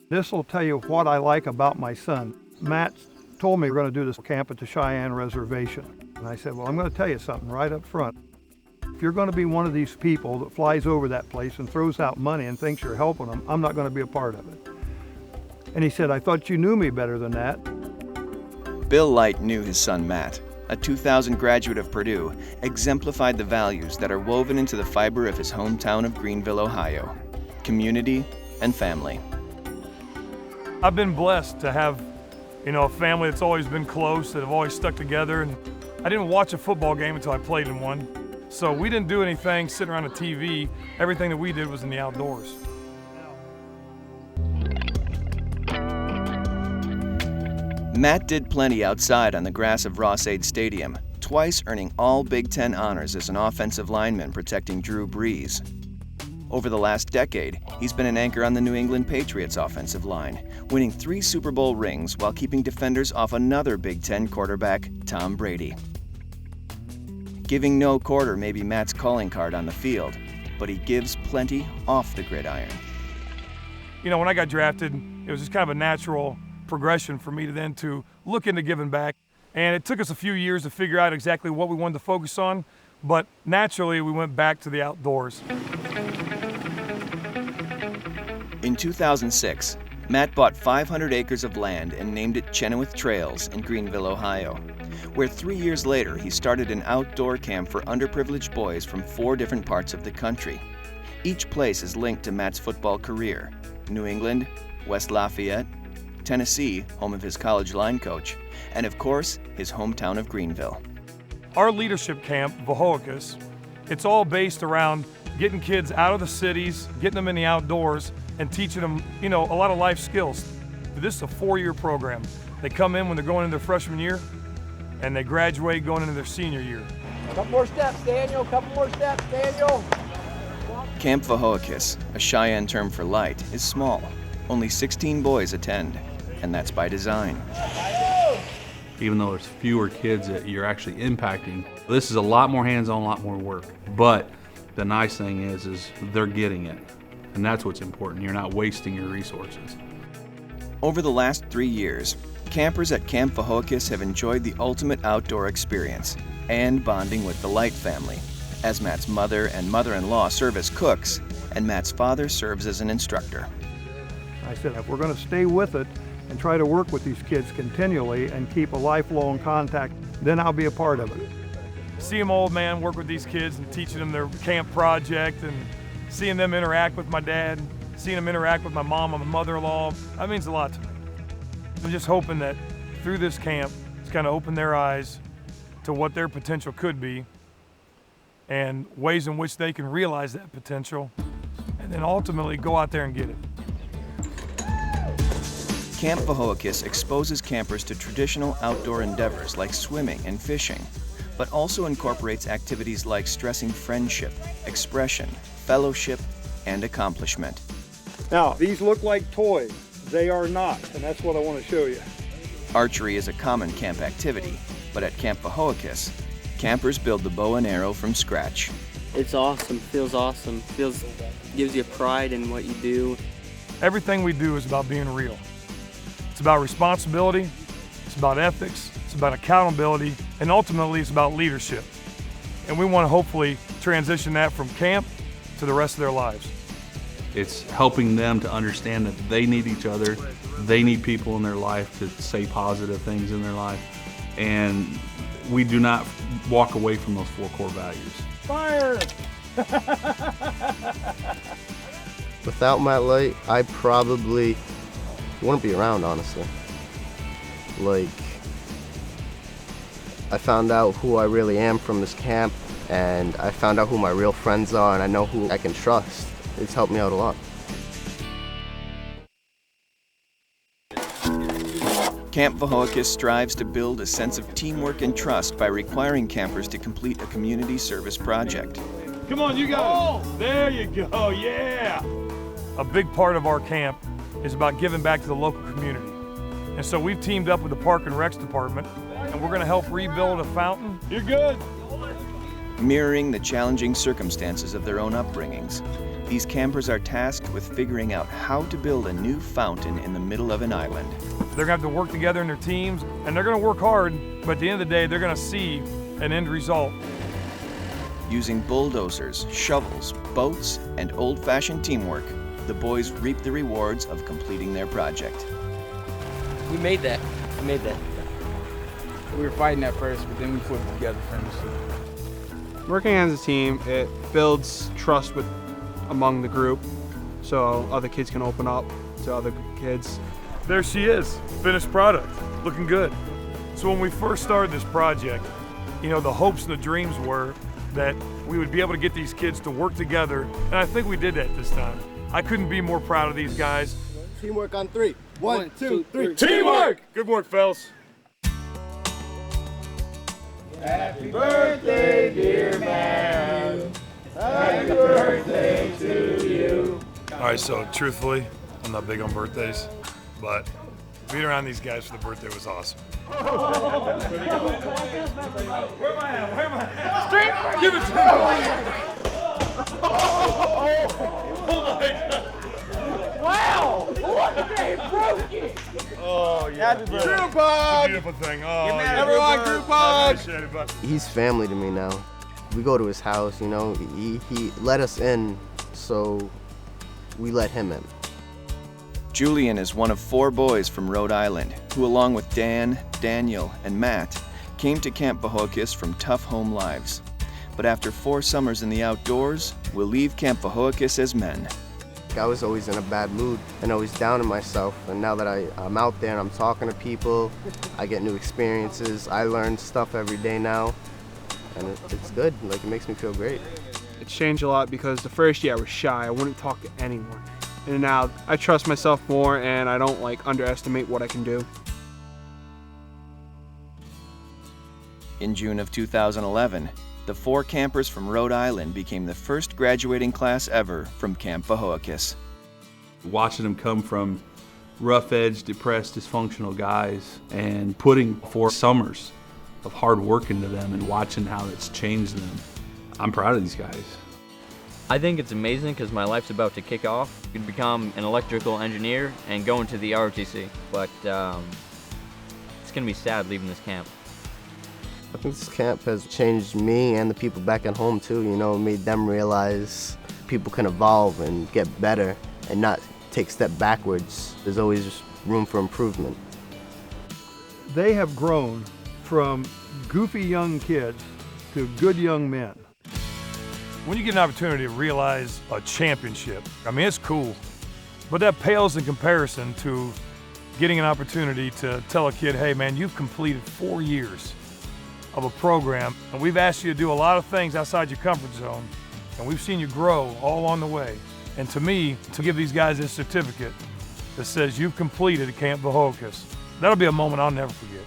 This will tell you what I like about my son. Matt told me we're going to do this camp at the Cheyenne Reservation. And I said, well, I'm going to tell you something right up front. If you're going to be one of these people that flies over that place and throws out money and thinks you're helping them, I'm not going to be a part of it. And he said, I thought you knew me better than that. Bill Light knew his son Matt, a 2000 graduate of Purdue, exemplified the values that are woven into the fiber of his hometown of Greenville, Ohio: community and family. I've been blessed to have, a family that's always been close, that have always stuck together. And I didn't watch a football game until I played in one. So we didn't do anything sitting around a TV. Everything that we did was in the outdoors. Matt did plenty outside on the grass of Ross-Ade Stadium, twice earning all Big Ten honors as an offensive lineman protecting Drew Brees. Over the last decade, he's been an anchor on the New England Patriots offensive line, winning 3 Super Bowl rings while keeping defenders off another Big Ten quarterback, Tom Brady. Giving no quarter may be Matt's calling card on the field, but he gives plenty off the gridiron. When I got drafted, it was just kind of a natural progression for me to look into giving back. And it took us a few years to figure out exactly what we wanted to focus on, but naturally we went back to the outdoors. In 2006, Matt bought 500 acres of land and named it Chenoweth Trails in Greenville, Ohio, where 3 years later he started an outdoor camp for underprivileged boys from 4 different parts of the country. Each place is linked to Matt's football career: New England, West Lafayette, Tennessee, home of his college line coach, and of course, his hometown of Greenville. Our leadership camp, Vohokus, it's all based around getting kids out of the cities, getting them in the outdoors, and teaching them, a lot of life skills. This is a 4-year program. They come in when they're going into their freshman year, and they graduate going into their senior year. Couple more steps, Daniel. Couple more steps, Daniel. Camp Vohokus, a Cheyenne term for light, is small. Only 16 boys attend, and that's by design. Even though there's fewer kids that you're actually impacting, this is a lot more hands-on, a lot more work. But the nice thing is they're getting it, and that's what's important. You're not wasting your resources. Over the last 3 years, campers at Camp Vohokus have enjoyed the ultimate outdoor experience and bonding with the Light family, as Matt's mother and mother-in-law serve as cooks, and Matt's father serves as an instructor. I said, if we're going to stay with it and try to work with these kids continually and keep a lifelong contact, then I'll be a part of it. Seeing my old man work with these kids and teaching them their camp project, and seeing them interact with my dad, seeing them interact with my mom and my mother-in-law, that means a lot to me. I'm just hoping that through this camp, it's kind of opened their eyes to what their potential could be and ways in which they can realize that potential, and then ultimately go out there and get it. Camp Vohokus exposes campers to traditional outdoor endeavors like swimming and fishing, but also incorporates activities like stressing friendship, expression, fellowship, and accomplishment. Now, these look like toys. They are not, and that's what I want to show you. Archery is a common camp activity, but at Camp Vohokus, campers build the bow and arrow from scratch. It's awesome, feels awesome, gives you pride in what you do. Everything we do is about being real. It's about responsibility, it's about ethics, it's about accountability, and ultimately it's about leadership. And we want to hopefully transition that from camp to the rest of their lives. It's helping them to understand that they need each other, they need people in their life to say positive things in their life, and we do not walk away from those 4 core values. Fire! Without Matt Light, I probably wouldn't be around, honestly. I found out who I really am from this camp, and I found out who my real friends are, and I know who I can trust. It's helped me out a lot. Camp Vohokus strives to build a sense of teamwork and trust by requiring campers to complete a community service project. Come on, you guys. There you go, yeah. A big part of our camp is about giving back to the local community. And so we've teamed up with the Park and Recs Department, and we're gonna help rebuild a fountain. You're good. Mirroring the challenging circumstances of their own upbringings, these campers are tasked with figuring out how to build a new fountain in the middle of an island. They're gonna have to work together in their teams, and they're gonna work hard, but at the end of the day, they're gonna see an end result. Using bulldozers, shovels, boats, and old-fashioned teamwork, the boys reap the rewards of completing their project. We made that. We made that. We were fighting at first, but then we put it together for us. Working as a team, it builds trust among the group, so other kids can open up to other kids. There she is, finished product, looking good. So when we first started this project, the hopes and the dreams were that we would be able to get these kids to work together, and I think we did that this time. I couldn't be more proud of these guys. Teamwork on 3. 1, 2, 3. Teamwork! Good work, fellas. Happy birthday, dear man. Happy birthday to you. All right, so truthfully, I'm not big on birthdays, but being around these guys for the birthday was awesome. Where am I at? Where am I at? Straight, give it to me. Oh my God. Wow! Look, they broke it! Oh, yeah. Happy birthday. It's a beautiful thing. Oh, yeah. Everyone, group hug! I appreciate it, bud. He's family to me now. We go to his house, he let us in, so we let him in. Julian is one of 4 boys from Rhode Island who, along with Dan, Daniel, and Matt, came to Camp Vohokus from tough home lives. But after 4 summers in the outdoors, will leave Camp Vohokus as men. I was always in a bad mood and always down on myself, and now that I'm out there and I'm talking to people, I get new experiences, I learn stuff every day now, and it's good. It makes me feel great. It's changed a lot because the first year I was shy, I wouldn't talk to anyone. And now I trust myself more and I don't underestimate what I can do. In June of 2011, the 4 campers from Rhode Island became the first graduating class ever from Camp Vohokus. Watching them come from rough-edged, depressed, dysfunctional guys and putting 4 summers of hard work into them and watching how it's changed them. I'm proud of these guys. I think it's amazing because my life's about to kick off. I could become an electrical engineer and go into the ROTC, but it's going to be sad leaving this camp. I think this camp has changed me and the people back at home too, made them realize people can evolve and get better and not take a step backwards. There's always room for improvement. They have grown from goofy young kids to good young men. When you get an opportunity to realize a championship, it's cool, but that pales in comparison to getting an opportunity to tell a kid, hey man, you've completed 4 years of a program, and we've asked you to do a lot of things outside your comfort zone, and we've seen you grow all along the way. And to me, to give these guys this certificate that says you've completed Camp Vohokus, that'll be a moment I'll never forget.